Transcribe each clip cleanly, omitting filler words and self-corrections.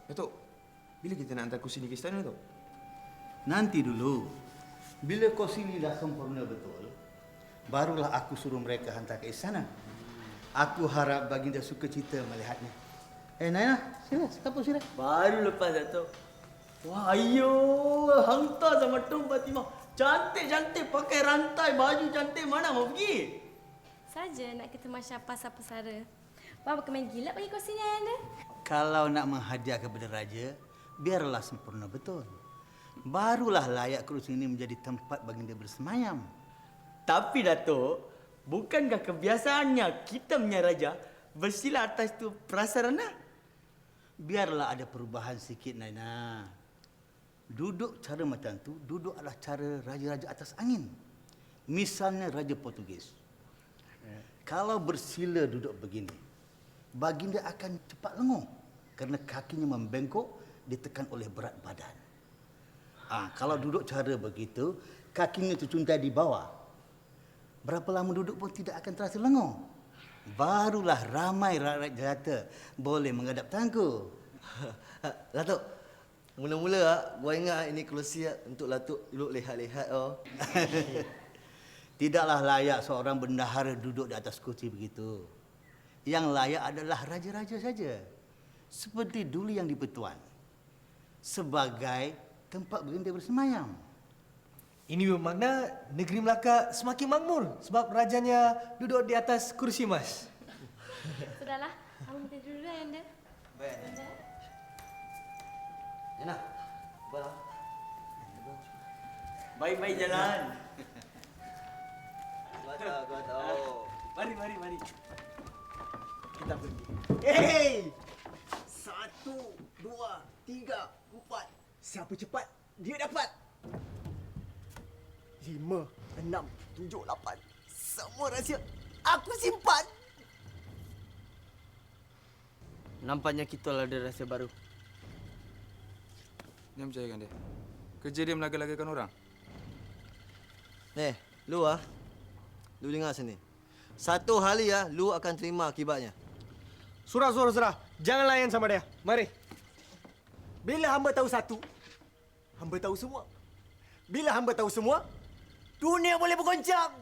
Datuk, bila kita nak hantar kursi ni ke istana, Datuk? Nanti dulu. Bila kau sini dah sempurna betul, barulah aku suruh mereka hantar ke istana. Aku harap baginda suka cita melihatnya. Naina, sila, kapur sila. Baru lepas Datuk. Wah, ayo, hantar sama Tung Fatimah. Cantik-cantik pakai rantai, baju cantik. Mana mau pergi? Saja nak kita masya pasal pesara. Bapa kemain gila bagi kursi ni anda. Kalau nak menghadiah kepada raja, biarlah sempurna betul. Barulah layak kursi ini menjadi tempat baginda bersemayam. Tapi Datuk, bukankah kebiasaannya kita punya raja bersila atas tu prasarana? Biarlah ada perubahan sikit, Naina. Duduk cara macam tu, duduk adalah cara raja-raja atas angin. Misalnya Raja Portugis. Kalau bersila duduk begini, baginda akan cepat lenguh kerana kakinya membengkok ditekan oleh berat badan. Kalau duduk cara begitu, kakinya tercuntai di bawah. Berapa lama duduk pun tidak akan terasa lenguh. Barulah ramai rakyat jelata boleh menghadap tangku. Datuk, mula-mula gua ingat ini kerusi untuk Datuk duduk lehat-lehat. Tidaklah layak seorang bendahara duduk di atas kursi begitu. Yang layak adalah raja-raja saja. Seperti dulu yang di Pertuan. Sebagai tempat baginda bersemayam. Ini bermakna negeri Melaka semakin makmur sebab rajanya duduk di atas kursi emas. Sudahlah, kamu minta dulu anda. Baik. Naina, baiklah. Baik-baik jalan. Gua tahu. Mari. Kita pergi. Hey! 1, 2, 3, 4. Siapa cepat, dia dapat. 5, 6, 7, 8. Semua rahsia aku simpan. Nampaknya kita ada rahsia baru. Jangan percayakan dia. Kerja dia melaga-lagakan orang. Lu Lu dengar sini. Satu hari lu akan terima akibatnya. Surah. Jangan layan sama dia. Mari. Bila hamba tahu satu, hamba tahu semua. Bila hamba tahu semua, dunia boleh bergoncang.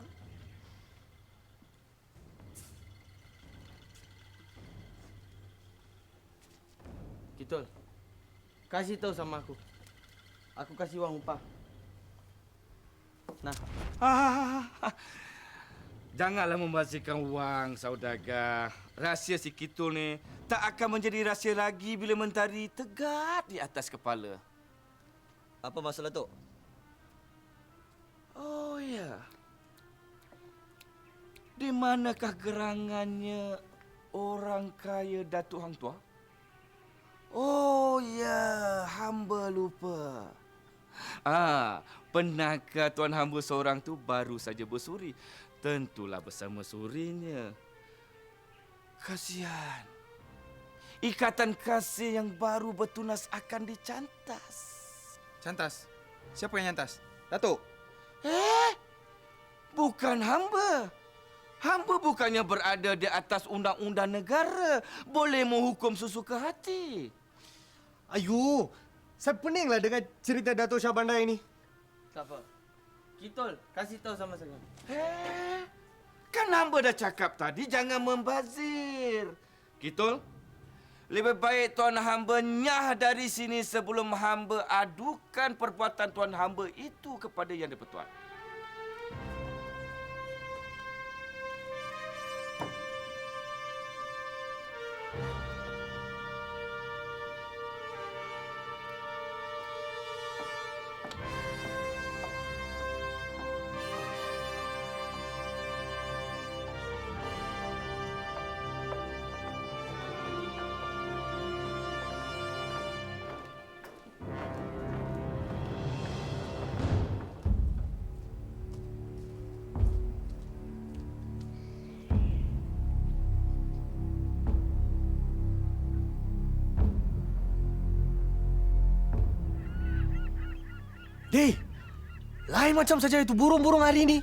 Kitul, kasih tahu sama aku. Aku kasih uang upah. Nah. Janganlah membazirkan wang, saudagar. Rahsia si Kitul ni tak akan menjadi rahsia lagi bila mentari tegak di atas kepala. Apa masalah tu? Oh ya. Di manakah gerangannya orang kaya Datuk Hang Tuah? Oh ya, hamba lupa. Pernahkah tuan hamba seorang tu baru saja bersuri? Tentulah bersama surinya. Kasihan. Ikatan kasih yang baru bertunas akan dicantas. Cantas? Siapa yang nyantas? Datuk? Bukan hamba. Hamba bukannya berada di atas undang-undang negara. Boleh menghukum sesuka hati. Ayu, saya peninglah dengan cerita Datuk Shah Bandar ini. Tak apa. Kitul, kasih tahu sama saya. Kan hamba dah cakap tadi jangan membazir. Kitul, lebih baik tuan hamba nyah dari sini sebelum hamba adukan perbuatan tuan hamba itu kepada Yang di-Pertuan. Lain macam saja itu burung-burung hari ini.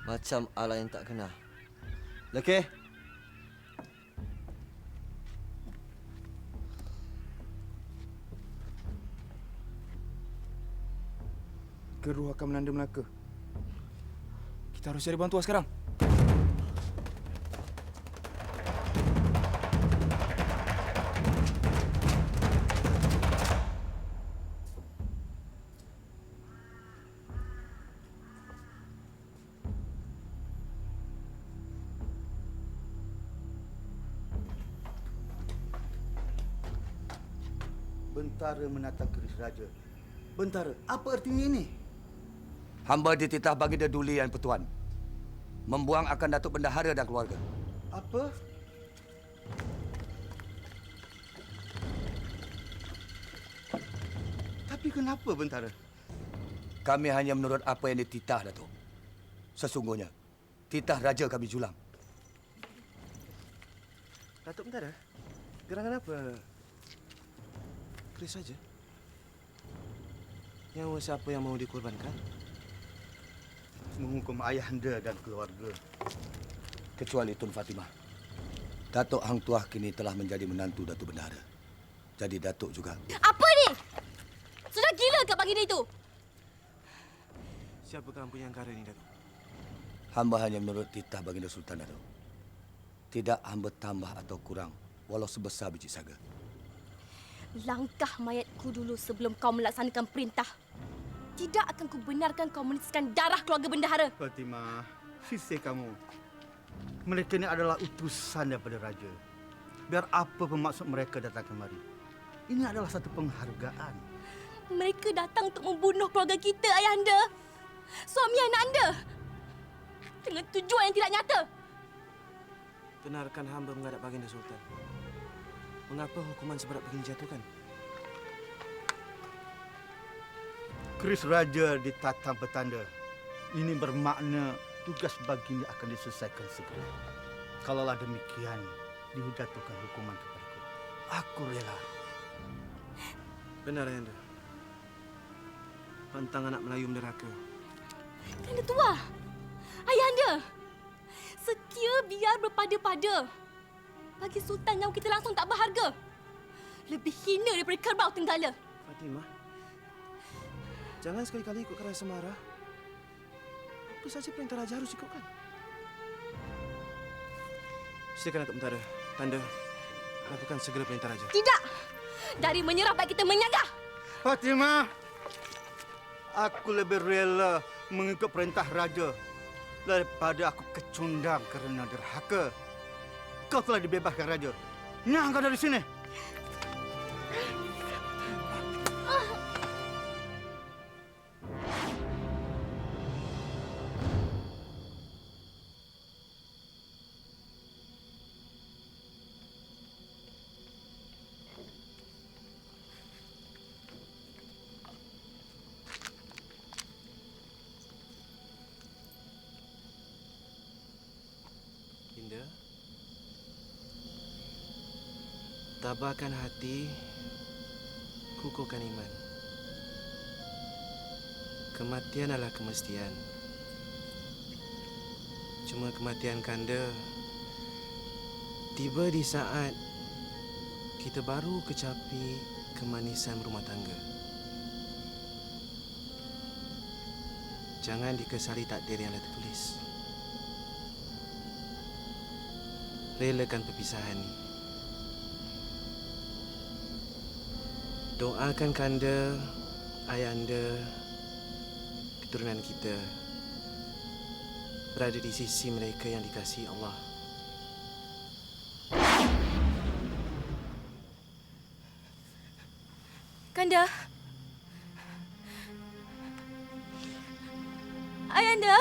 Macam ala yang tak kenal. Lekeh. Keruh akan melanda Melaka. Kita harus cari bantuan sekarang. Bentara menatang keris raja. Bentara, apa artinya ini? Hamba dititah Baginda Duli dan Pertuan membuang akan Datuk Bendahara dan keluarga. Apa? Tapi kenapa, Bentara? Kami hanya menurut apa yang dititah, Datuk. Sesungguhnya, titah raja kami julang. Datuk Bentara, gerangan apa? Keris saja. Nyawa siapa yang mau dikorbankan? Menghukum ayahanda dan keluarga. Kecuali Tun Fatimah. Datuk Hang Tuah kini telah menjadi menantu Datuk Bendahara. Jadi Datuk juga. Apa ni? Sudah gila ke baginda itu? Siapakah punya angkara ini, Datuk? Hamba hanya menurut titah Baginda Sultan, Datuk. Tidak hamba tambah atau kurang, walau sebesar biji saga. Langkah mayatku dulu sebelum kau melaksanakan perintah. Tidak akan kubenarkan kau meniskan darah keluarga bendahara. Fatimah, sisih kamu. Mereka ini adalah utusan daripada raja. Biar apa bermaksud mereka datang kemari. Ini adalah satu penghargaan. Mereka datang untuk membunuh keluarga kita, ayahanda. Suami anak anda. Dengan tujuan yang tidak nyata. Benarkan hamba menghadap Baginda Sultan. Mengapa hukuman seberat begini dijatuhkan? Keris raja ditatang petanda. Ini bermakna tugas baginda akan diselesaikan segera. Kalaulah demikian, dijatuhkan hukuman kepadaku. Aku rela. Benar, Ayahanda. Pantang anak Melayu menderhaka. Kanda tua. Ayahanda. Setia biar berpada-pada. Bagi Sultan nyawa kita langsung tak berharga. Lebih hina daripada kerbau tenggala. Fatimah, jangan sekali-kali ikutkan rasa marah. Apa saja perintah raja harus ikutkan. Silakan Datuk Bentara. Tanda, lakukan segera perintah raja. Tidak. Dari menyerah baik kita menyagah. Fatimah, aku lebih rela mengikut perintah raja daripada aku kecundang kerana derhaka. Kau telah dibebaskan raja. Nyah kau dari sini. Dinda, tabahkan hati, kukuhkan iman. Kematian adalah kemestian. Cuma kematian Kanda tiba di saat kita baru kecapi kemanisan rumah tangga. Jangan dikesali takdir yang dah tertulis. Relakan perpisahan ini. Doakan Kanda, ayahanda, keturunan kita berada di sisi mereka yang dikasihi Allah. Kanda. Ayahanda.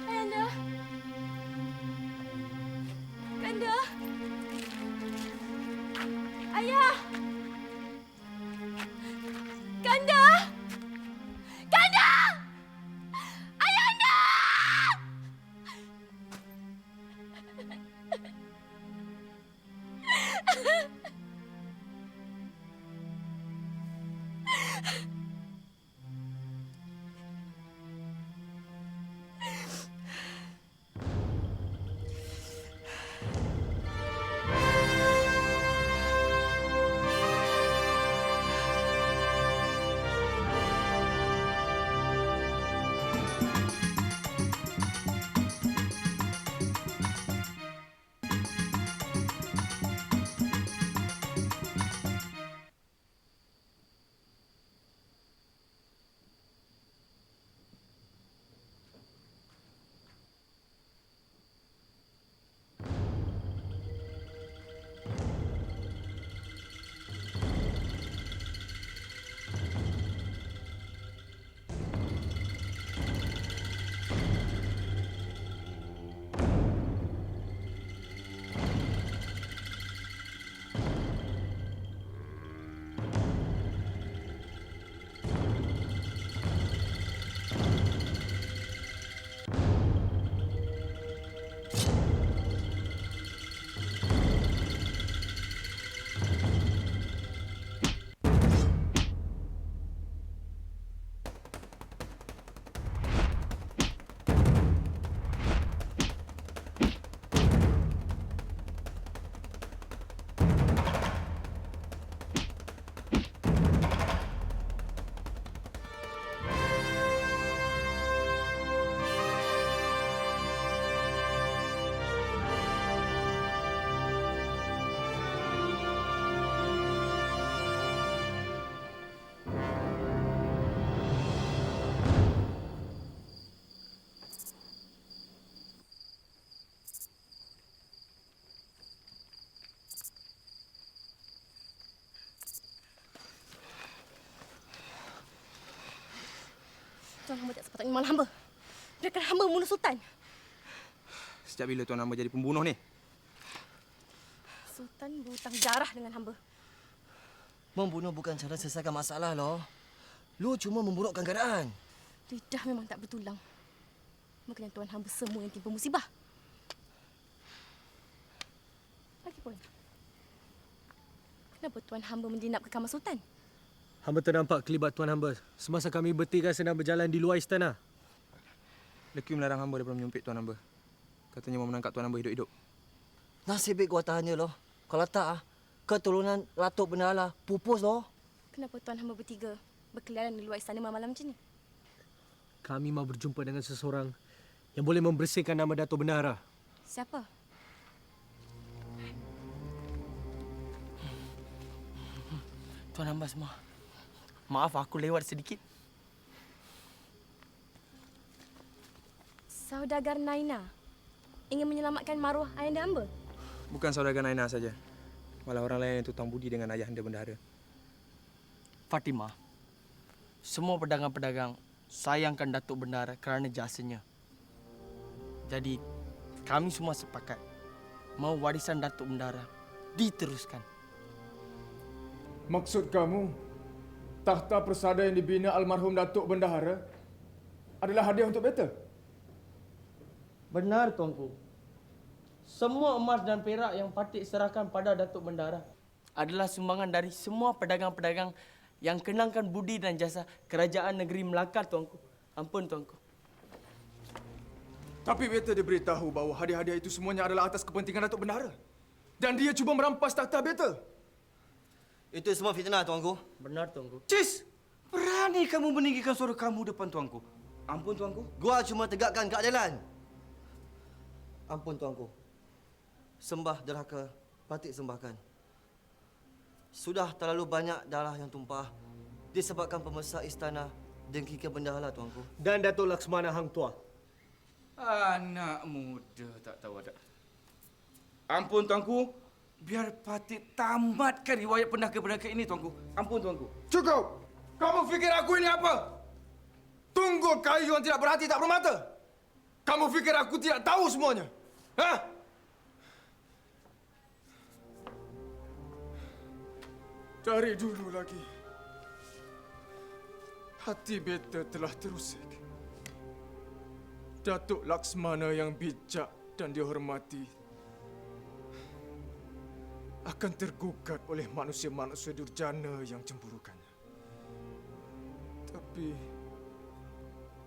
Ayahanda. Kanda. Ayah. Kanda. Kanda. Ayahanda. Tuan Hamba tak sepatutnya malah hamba. Biarkan hamba membunuh Sultan. Sejak bila Tuan Hamba jadi pembunuh ni? Sultan berhutang darah dengan hamba. Membunuh bukan cara selesaikan masalah loh. Lu cuma memburukkan keadaan. Lidah memang tak bertulang. Makanya Tuan Hamba semua yang timpa musibah. Lagipun, kenapa Tuan Hamba menjinap ke kamar Sultan? Hamba ternampak kelibat Tuan Hamba semasa kami bertiga sedang berjalan di luar istana. Leki melarang hamba daripada menyumpit Tuan Hamba. Katanya mau menangkap Tuan Hamba hidup-hidup. Nasib baik kuatannya loh. Kalau tak, keturunan Datuk Bendahara pupus loh. Kenapa Tuan Hamba bertiga berkeliaran di luar istana malam-malam macam ni? Kami mau berjumpa dengan seseorang yang boleh membersihkan nama Datuk Bendahara. Siapa? Tuan Hamba semua. Maaf aku lewat sedikit. Saudagar Naina ingin menyelamatkan maruah ayahanda hamba. Bukan saudagar Naina saja. Malah orang lain yang tutang budi dengan ayahanda bendahara. Fatimah, semua pedagang-pedagang sayangkan Datuk Bendahara kerana jasanya. Jadi, kami semua sepakat mahu warisan Datuk Bendahara diteruskan. Maksud kamu, takhta persada yang dibina almarhum Datuk Bendahara adalah hadiah untuk beta? Benar, Tuanku. Semua emas dan perak yang Patik serahkan pada Datuk Bendahara adalah sumbangan dari semua pedagang-pedagang yang kenangkan budi dan jasa kerajaan negeri Melaka, Tuanku. Ampun, Tuanku. Tapi beta diberitahu bahawa hadiah-hadiah itu semuanya adalah atas kepentingan Datuk Bendahara. Dan dia cuba merampas takhta beta. Itu semua fitnah, Tuanku. Benar, Tuanku. Cis, berani kamu meninggikan suara kamu depan tuanku. Ampun tuanku. Gua cuma tegakkan keadilan. Ampun, Tuanku. Sembah derhaka, Patik sembahkan. Sudah terlalu banyak darah yang tumpah disebabkan pembesar istana dengki ke bendahara, Tuanku. Dan Datuk Laksmana Hang Tuah. Anak muda tak tahu ada. Ampun tuanku, biar Patik tamatkan riwayat pendaga-pendaga ini tuanku. Ampun tuanku. Cukup! Kamu fikir aku ini apa? Tunggul kayu yang tidak berhati tak bermata. Kamu fikir aku tidak tahu semuanya? Hah? Dari dulu lagi, hati beta telah terusik. Datuk Laksmana yang bijak dan dihormati akan tergugat oleh manusia-manusia durjana yang cemburukannya.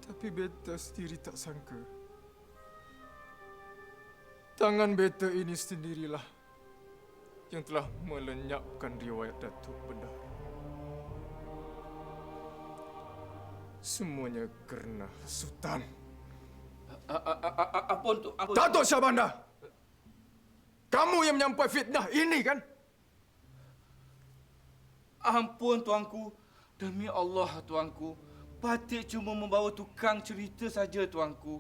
Tapi beta sendiri tak sangka. Tangan beta ini sendirilah yang telah melenyapkan riwayat Datuk Bendahara. Semuanya kerana Sultan. Ampun tu. Datuk Syahbandar! Kamu yang menyampai fitnah ini kan? Ampun tuanku. Demi Allah tuanku. Patik cuma membawa tukang cerita saja tuanku.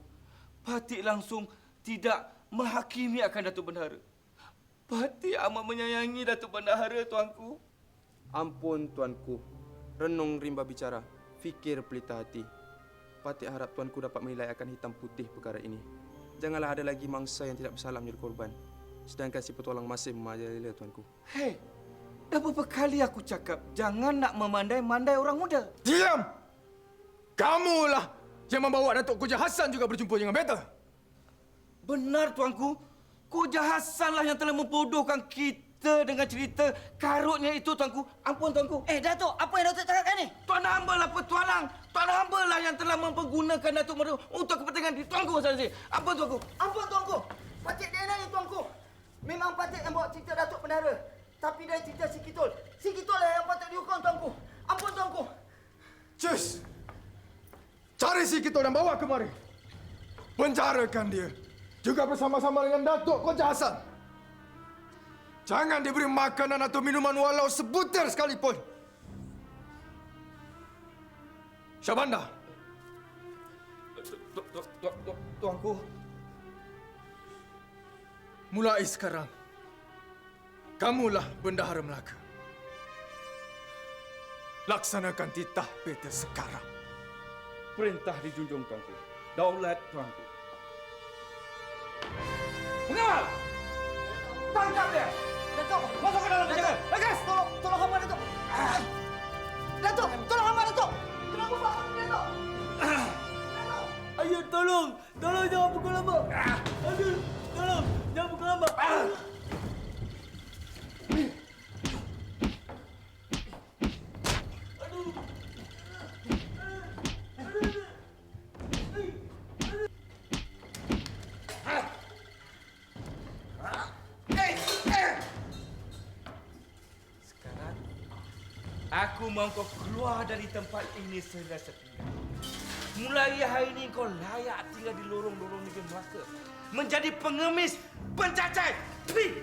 Patik langsung tidak menghakimi akan Datuk Bendahara. Patik amat menyayangi Datuk Bendahara tuanku. Ampun tuanku. Renung rimba bicara. Fikir pelita hati. Patik harap tuanku dapat menilai akan hitam putih perkara ini. Janganlah ada lagi mangsa yang tidak bersalah menjadi korban. Sedangkan si petualang masih merajalela tuanku. Hei, dah berapa kali aku cakap jangan nak memandai-mandai orang muda. Diam! Kamulah yang membawa Datuk Koja Hassan juga berjumpa dengan beta. Benar tuanku. Koja Hassan lah yang telah membodohkan kita dengan cerita karutnya itu tuanku. Ampun tuanku. Datuk, apa yang Datuk cakapkan ni? Tuan hamba lah petualang. Tuan hamba lah yang telah mempergunakan Datuk Madu untuk kepentingan di tuanku sahaja. Ampun tuanku. Ampun, Tuanku. Patik dia ni, Tuanku. Memang Patik yang bawa cerita Datuk Bendahara. Tapi dia cerita si Kitul. Si Kitul lah yang patut dihukum, Tuanku. Ampun, Tuanku. Cis! Cari si Kitul dan bawa kemari. Penjarakan dia. Juga bersama-sama dengan Datuk Koja Hassan. Jangan diberi makanan atau minuman walau sebutir sekalipun. Syahbandar. Tuanku. Mulai sekarang, kamulah Bendahara Melaka. Laksanakan titah beta sekarang. Perintah dijunjung tuanku. Daulat tuanku. Pengawal! Tangkap dia! Datuk, Masuk ke dalam penjagaan! Bagas! tolong hamba Datuk. Datuk, tolong hamba Datuk. Tolong buka Datuk. Ayah, tolong! Tolong jangan pukul hamba! Aduh, tolong! Jangan pukul hamba! Sekarang, aku mahu kau keluar dari tempat ini setinggal. Mulai hari ini kau layak tinggal di lorong-lorong negeri Melaka. Menjadi pengemis, pencacai. Pergi!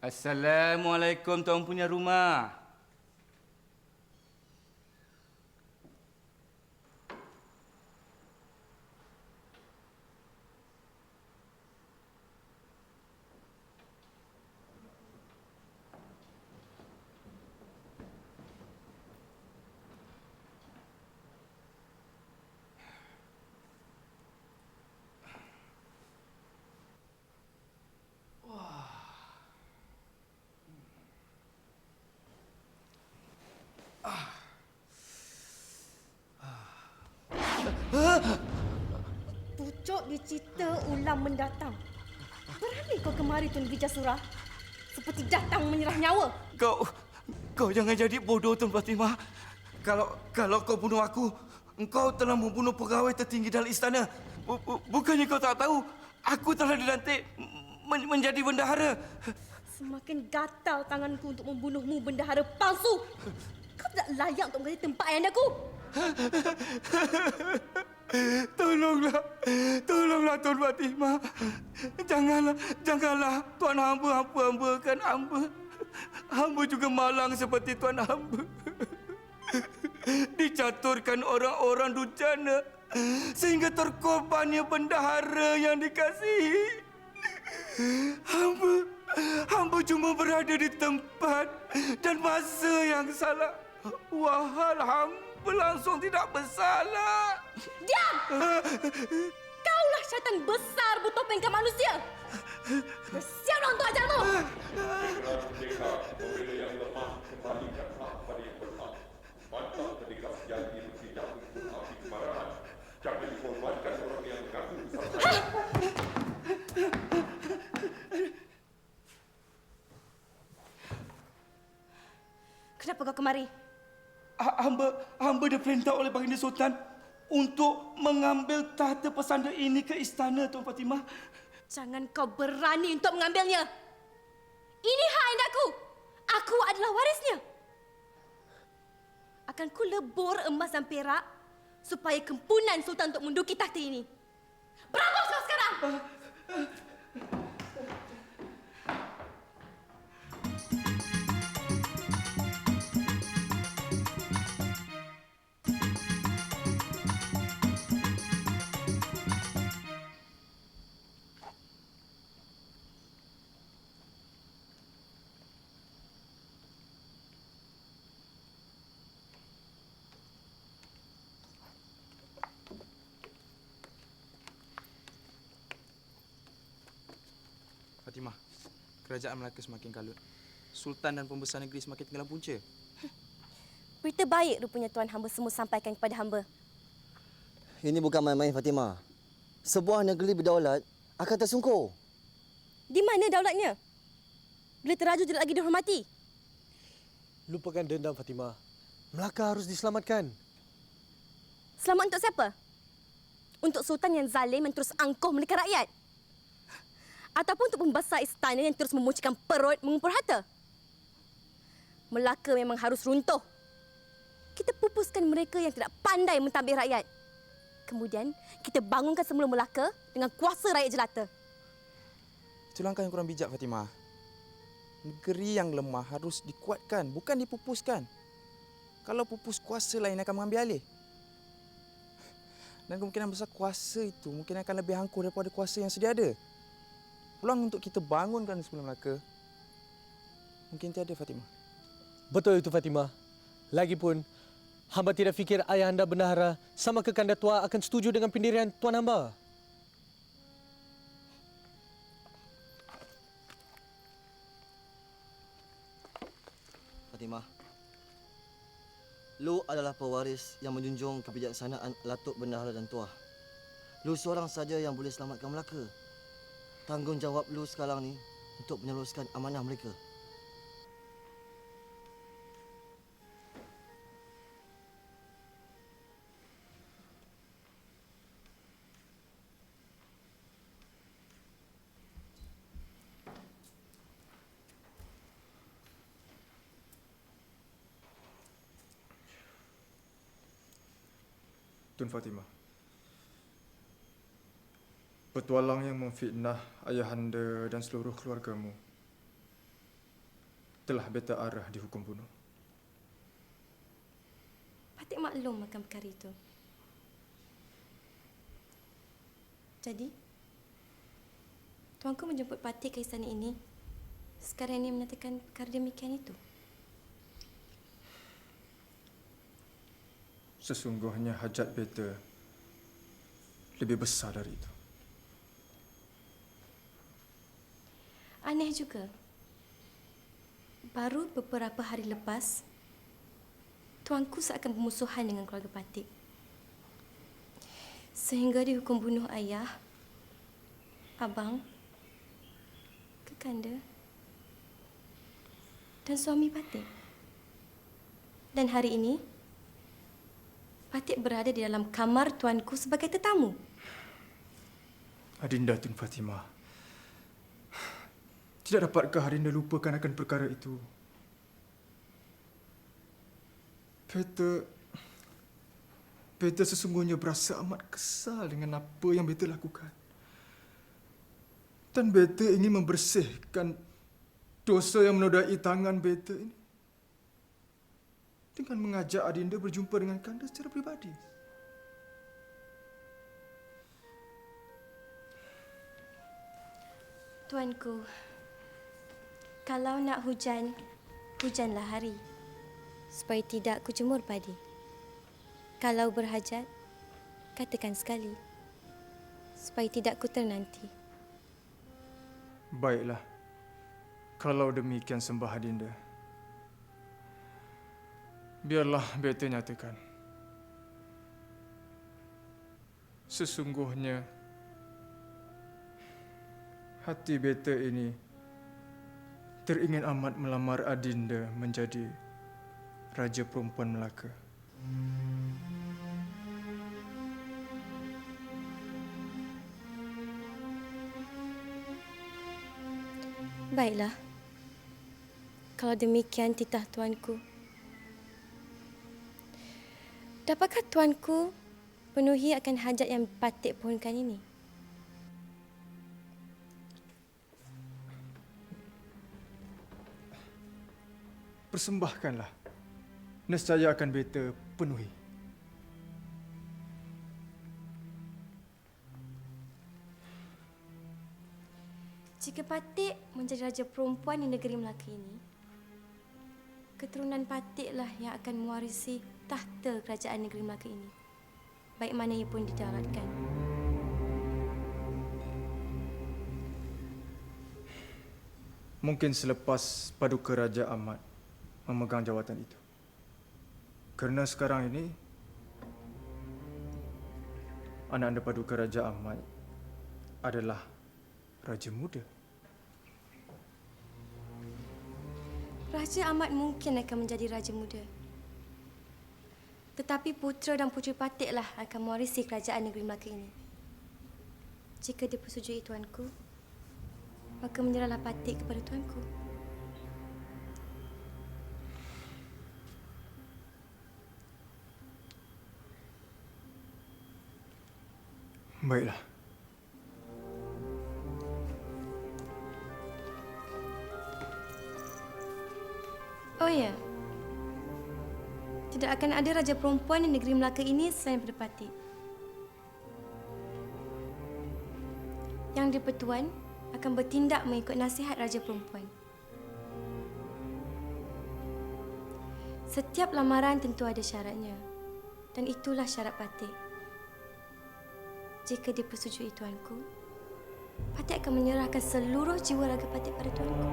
Assalamualaikum tuan punya rumah. Pucuk dicita ulang mendatang. Berani kau kemari Tun Wijasura? Seperti datang menyerah nyawa. Kau jangan jadi bodoh Tun Fatimah. Kalau kau bunuh aku, engkau telah membunuh pegawai tertinggi dalam istana. Bukannya kau tak tahu, aku telah dilantik menjadi bendahara. Semakin gatal tanganku untuk membunuhmu, bendahara palsu. Kau tidak layak untuk menjadi tempat ayandaku. Tolonglah Tuan Fatimah. Janganlah Tuan hamba-hambakan hamba. Hamba juga malang seperti Tuan hamba. Dicaturkan orang-orang durjana sehingga terkorbannya bendahara yang dikasihi. Hamba cuma berada di tempat dan masa yang salah. Wahal hamba langsung tidak bersalah. Diam! Kaulah syaitan besar bertopengkan manusia. Bersiaplah untuk ajalmu. Kenapa kau kemari? Hamba diperintah oleh Baginda Sultan untuk mengambil tahta pesanda ini ke istana, Tuan Fatimah. Jangan kau berani untuk mengambilnya. Ini hak ayandaku. Aku adalah warisnya. Akan ku lebur emas dan perak supaya kempunan Sultan untuk menduduki tahta ini. Berampus kau sekarang! Fatimah, kerajaan Melaka semakin kalut. Sultan dan pembesar negeri semakin tenggelam punca. Berita baik rupanya Tuan hamba semua sampaikan kepada hamba. Ini bukan main-main Fatimah. Sebuah negeri berdaulat akan tersungkur. Di mana daulatnya? Bila teraju tidak lagi dihormati. Lupakan dendam, Fatimah. Melaka harus diselamatkan. Selamat untuk siapa? Untuk Sultan yang zalim yang terus angkuh menekan rakyat? Ataupun untuk pembesar istana yang terus memuncikan perut mengumpul harta? Melaka memang harus runtuh. kita pupuskan mereka yang tidak pandai mentadbir rakyat. Kemudian, kita bangunkan semula Melaka dengan kuasa rakyat jelata. Itu langkah yang kurang bijak, Fatimah. Negeri yang lemah harus dikuatkan, bukan dipupuskan. Kalau pupus, kuasa lain akan mengambil alih. Dan kemungkinan besar kuasa itu mungkin akan lebih angkuh daripada kuasa yang sedia ada. Peluang untuk kita bangunkan semula Melaka mungkin tiada, Fatimah. Betul itu Fatimah. Lagipun, hamba tidak fikir ayah anda bendahara sama kekanda tua akan setuju dengan pendirian tuan hamba. Fatimah, lu adalah pewaris yang menjunjung kebijaksanaan Latuk Bendahara dan Tuah. Lu seorang saja yang boleh selamatkan Melaka. Tanggungjawab lu sekarang ni untuk meneruskan amanah mereka. Tun Fatimah, petualang yang memfitnah ayahanda dan seluruh keluargamu telah beta arah dihukum bunuh. Patik maklum akan perkara itu. Jadi, tuanku menjemput Patik ke istana ini. Sekarang ini menyatakan perkara demikian itu. Sesungguhnya hajat beta lebih besar dari itu. Aneh juga. Baru beberapa hari lepas, tuanku seakan bermusuhan dengan keluarga Patik. Sehingga dihukum bunuh ayah, abang, kekanda, dan suami Patik. Dan hari ini, Patik berada di dalam kamar tuanku sebagai tetamu. Adinda Tun Fatimah, tidak dapatkah Adinda lupakan akan perkara itu? Beta sesungguhnya berasa amat kesal dengan apa yang beta lakukan. Dan beta ingin membersihkan dosa yang menodai tangan beta ini dengan mengajak Adinda berjumpa dengan Kanda secara pribadi. Tuanku, kalau nak hujan, hujanlah hari, supaya tidak kujemur padi. Kalau berhajat, katakan sekali, supaya tidak ku ternanti. Baiklah, kalau demikian sembah Adinda. Biarlah beta nyatakan. Sesungguhnya, hati beta ini teringin amat melamar Adinda menjadi Raja Perempuan Melaka. Baiklah. Kalau demikian titah tuanku. Dapatkah tuanku penuhi akan hajat yang Patik pohonkan ini? Persembahkanlah. Nescaya akan beta penuhi. Jika Patik menjadi raja perempuan di negeri Melaka ini, keturunan Patiklah yang akan mewarisi tahta kerajaan negeri Melaka ini, baik mana ia pun didaratkan. Mungkin selepas Paduka Raja Ahmad memegang jawatan itu. Kerana sekarang ini, anak anda Paduka Raja Ahmad adalah Raja Muda. Raja Ahmad mungkin akan menjadi raja muda. Tetapi putera dan puteri Patiklah akan mewarisi kerajaan negeri Melaka ini. Jika dipersetujui tuanku, maka menyerahlah Patik kepada tuanku. Baiklah. Oh ya. Tidak akan ada raja perempuan di negeri Melaka ini selain Pedapati. Yang di-Pertuan akan bertindak mengikut nasihat raja perempuan. Setiap lamaran tentu ada syaratnya. Dan itulah syarat Patih. Jika dipersetujui tuanku, Patih akan menyerahkan seluruh jiwa raga Patih pada tuanku.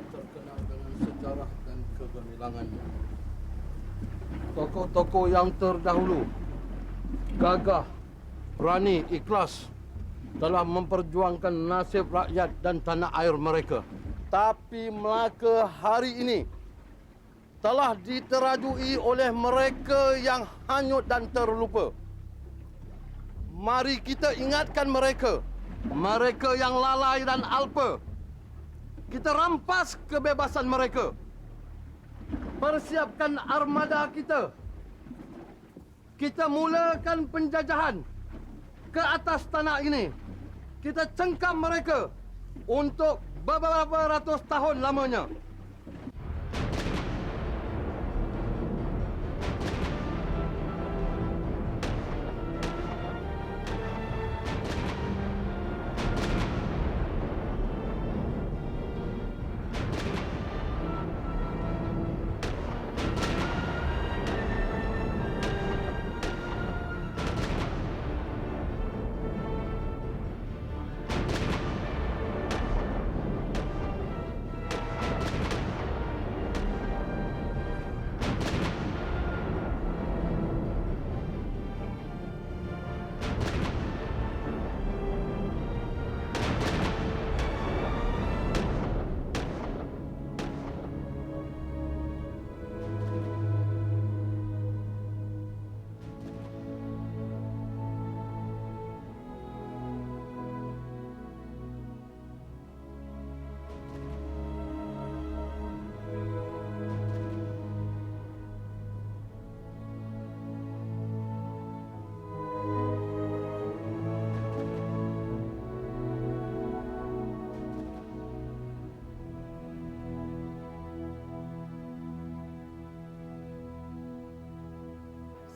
Terkenal dengan sejarah dan kegemilangannya. Tokoh-tokoh yang terdahulu gagah, berani, ikhlas telah memperjuangkan nasib rakyat dan tanah air mereka. Tapi Melaka hari ini telah diterajui oleh mereka yang hanyut dan terlupa. Mari kita ingatkan mereka, mereka yang lalai dan alpa. Kita rampas kebebasan mereka. Persiapkan armada kita. Kita mulakan penjajahan ke atas tanah ini. Kita cengkam mereka untuk beberapa ratus tahun lamanya.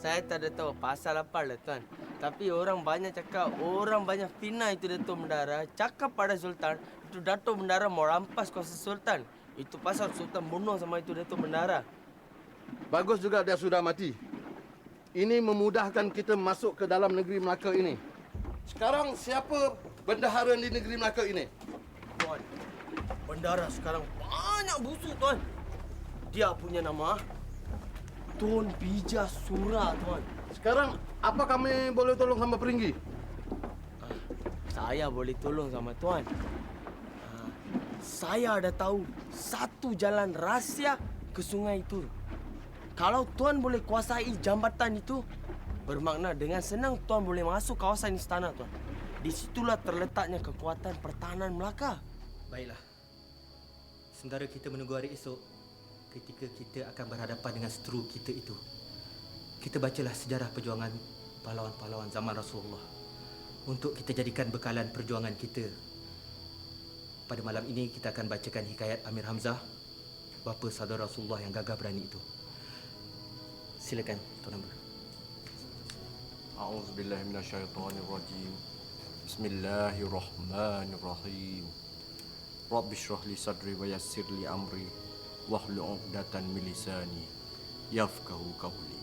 Saya tak ada tahu pasal apa lah tuan. Tapi orang banyak cakap, orang banyak fitnah itu Datuk Mendara. Cakap pada Sultan, itu Datuk Mendara mau rampas kuasa Sultan. Itu pasal Sultan bunuh sama itu Datuk Mendara. Bagus juga dia sudah mati. Ini memudahkan kita masuk ke dalam negeri Melaka ini. Sekarang siapa bendahara di negeri Melaka ini? Tuan, Bendara sekarang banyak busuk tuan. Dia punya nama Tun Bija Sura tuan. Sekarang apa kami boleh tolong sama Peringgi? Saya boleh tolong sama tuan. Saya ada tahu satu jalan rahsia ke sungai itu. Kalau tuan boleh kuasai jambatan itu, bermakna dengan senang tuan boleh masuk kawasan istana tuan. Di situlah terletaknya kekuatan pertahanan Melaka. Baiklah. Sementara kita menunggu hari esok, ketika kita akan berhadapan dengan seteru kita itu, kita bacalah sejarah perjuangan pahlawan-pahlawan zaman Rasulullah untuk kita jadikan bekalan perjuangan kita. Pada malam ini kita akan bacakan hikayat Amir Hamzah, bapa saudara Rasulullah yang gagah berani itu. Silakan Tuan Amir. A'udzubillahi minasyaitonirrajim. Bismillahirrahmanirrahim. Rabbi shrah li sadri wa yassir li amri wahlul 'uqdatan min lisani yafqahu qawli.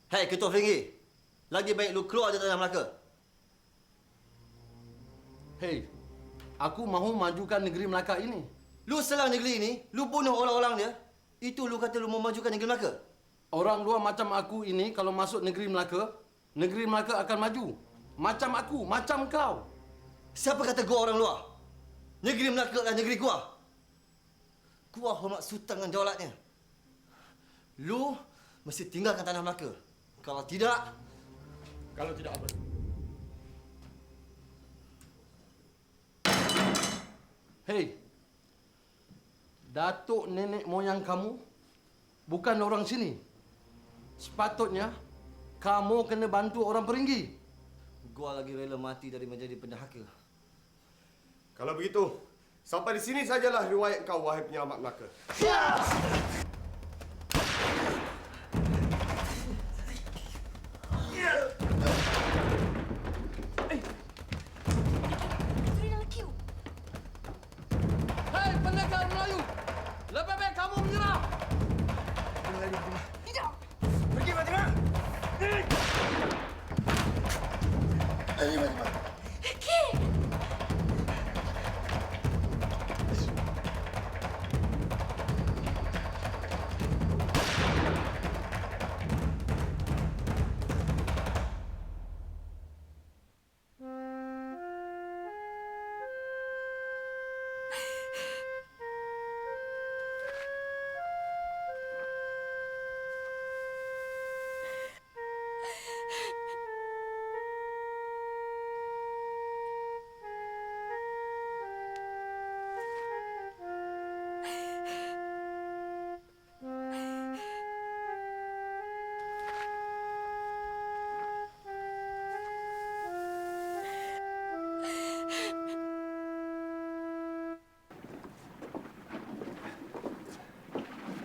Hei, Ketua Fringgi. Lagi baik lu keluar dari Tanah Melaka. Hei, aku mahu majukan negeri Melaka ini. Lu serang negeri ini, lu bunuh orang-orang dia. Itu lu kata lu mau majukan negeri Melaka? Orang luar macam aku ini kalau masuk negeri Melaka akan maju. Macam aku, macam kau. Siapa kata gua orang luar? Negeri Melaka adalah negeri gua. Gua hormat sultan dan daulatnya. Lu mesti tinggalkan Tanah Melaka. Kalau tidak apa? Hei, datuk nenek moyang kamu bukan orang sini. Sepatutnya kamu kena bantu orang Peringgi. Gua lagi rela mati dari menjadi pendahaka. Kalau begitu, sampai di sini sajalah riwayat kau, wahai penyelamat Melaka. Hei, pendekar Melayu! Lebih baik kamu menyerah! Tidak! Pergi, Fatimah! Pergi, Fatimah!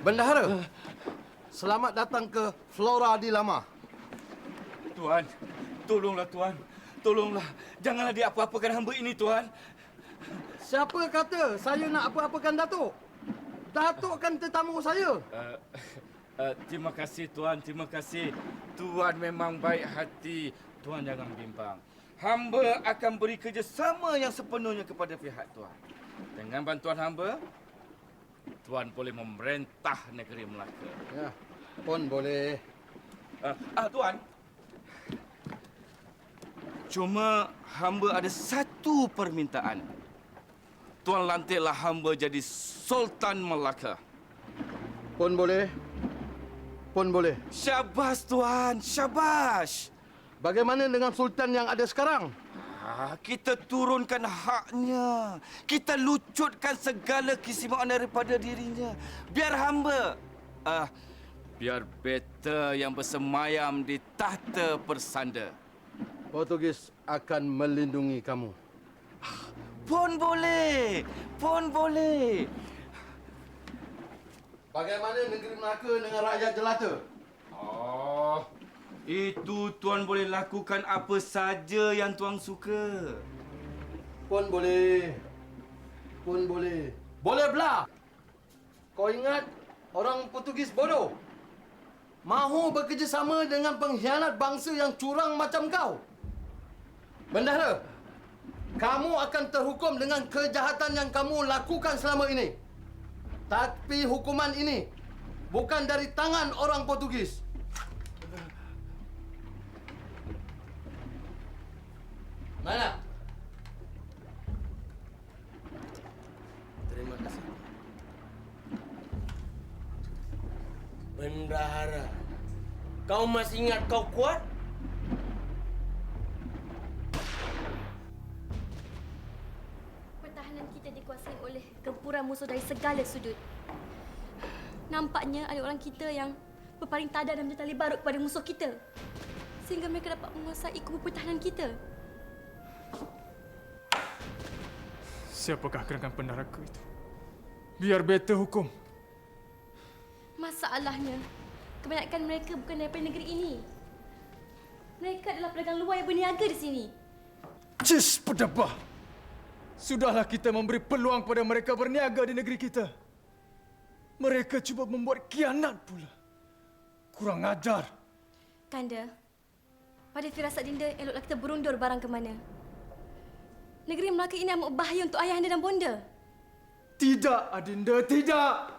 Bendahara, selamat datang ke Flora di Lama. Tuan, tolonglah Tuan. Tolonglah. Janganlah dia apa-apakan hamba ini, Tuan. Siapa kata saya nak apa-apakan Datuk? Datuk kan tetamu saya. Terima kasih, Tuan. Terima kasih. Tuan memang baik hati. Tuan jangan bimbang. Hamba akan beri kerjasama yang sepenuhnya kepada pihak Tuan. Dengan bantuan hamba, Tuan boleh memerintah negeri Melaka. Ya, pun boleh. Tuan. Cuma hamba ada satu permintaan. Tuan lantiklah hamba jadi Sultan Melaka. Pun boleh. Pun boleh. Syabas, Tuan. Syabas. Bagaimana dengan Sultan yang ada sekarang? Kita turunkan haknya. Kita lucutkan segala keistimewaan daripada dirinya. Biar hamba, biar beta yang bersemayam di tahta persanda. Portugis akan melindungi kamu. Pun boleh. Pun boleh. Bagaimana negeri Melaka dengan rakyat jelata? Itu Tuan boleh lakukan apa saja yang Tuan suka. Pun boleh. Pun boleh. Boleh belah. Kau ingat orang Portugis bodoh? Mahu bekerjasama dengan pengkhianat bangsa yang curang macam kau. Bendahara, kamu akan terhukum dengan kejahatan yang kamu lakukan selama ini. Tapi hukuman ini bukan dari tangan orang Portugis. Mana? Terima kasih. Bendahara, kau masih ingat kau kuat? Pertahanan kita dikuasai oleh gempuran musuh dari segala sudut. Nampaknya ada orang kita yang berpaling tada dan bertali barut kepada musuh kita. Sehingga mereka dapat menguasai kubu pertahanan kita. Siapakah gerangan pendaraka itu? Biar beta hukum. Masalahnya, kebanyakan mereka bukan daripada negeri ini. Mereka adalah pedagang luar yang berniaga di sini. Cis pedebah! Sudahlah kita memberi peluang kepada mereka berniaga di negeri kita. Mereka cuba membuat khianat pula. Kurang ajar. Kanda, pada firasat Dinda, eloklah kita berundur barang ke mana. Negeri Melaka ini amat bahaya untuk ayahanda dan bonda. Tidak, Adinda, tidak.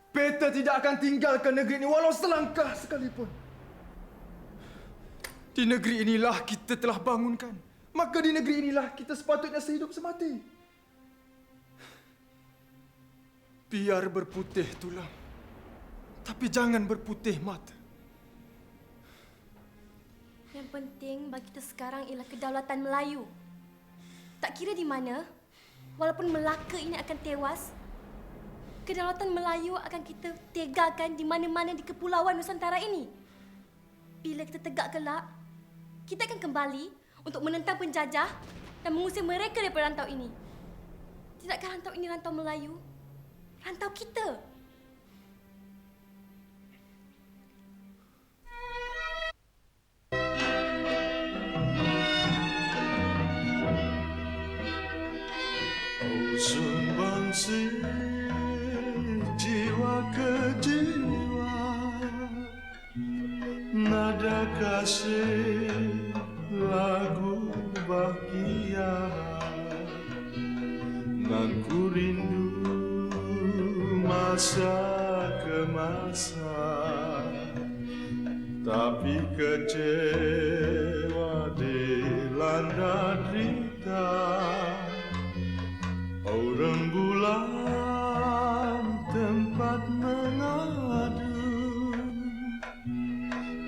Beta tidak akan tinggalkan negeri ini walau selangkah sekalipun. Di negeri inilah kita telah bangunkan. Maka di negeri inilah kita sepatutnya sehidup semati. Biar berputih tulang, tapi jangan berputih mata. Yang penting bagi kita sekarang ialah kedaulatan Melayu. Tak kira di mana, walaupun Melaka ini akan tewas, kedaulatan Melayu akan kita tegakkan di mana-mana di kepulauan Nusantara ini. Bila kita tegak kelak, kita akan kembali untuk menentang penjajah dan mengusir mereka daripada rantau ini. Tidakkah rantau ini rantau Melayu? Rantau kita. Sumbangsi jiwa ke jiwa, nada kasih lagu bahagia, nan ku rindu masa ke masa, tapi kecewa dilanda derita. Oh rembulan tempat mengadu,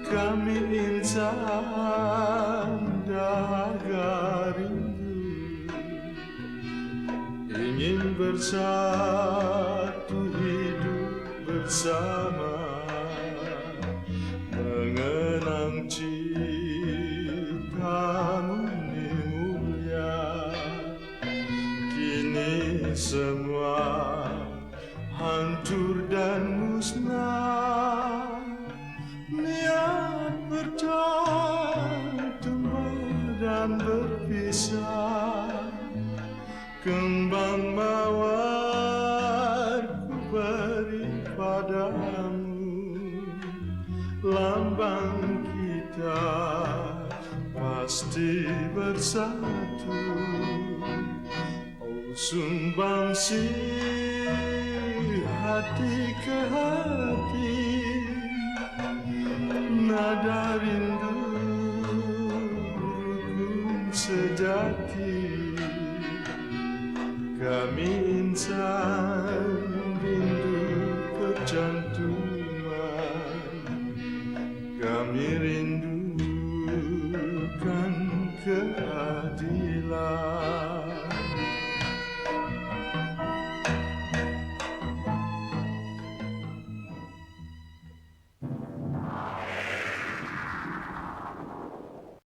kami insan dahaga rindu, ingin bersatu hidup bersama, mengenang ciptamu semua hancur dan musnah. Niat berjatuh dan berpisah, kembang mawar ku beri padamu, lambang kita pasti bersatu. Sumbangsi hati ke hati, nada rindu rukun sejati, kami insan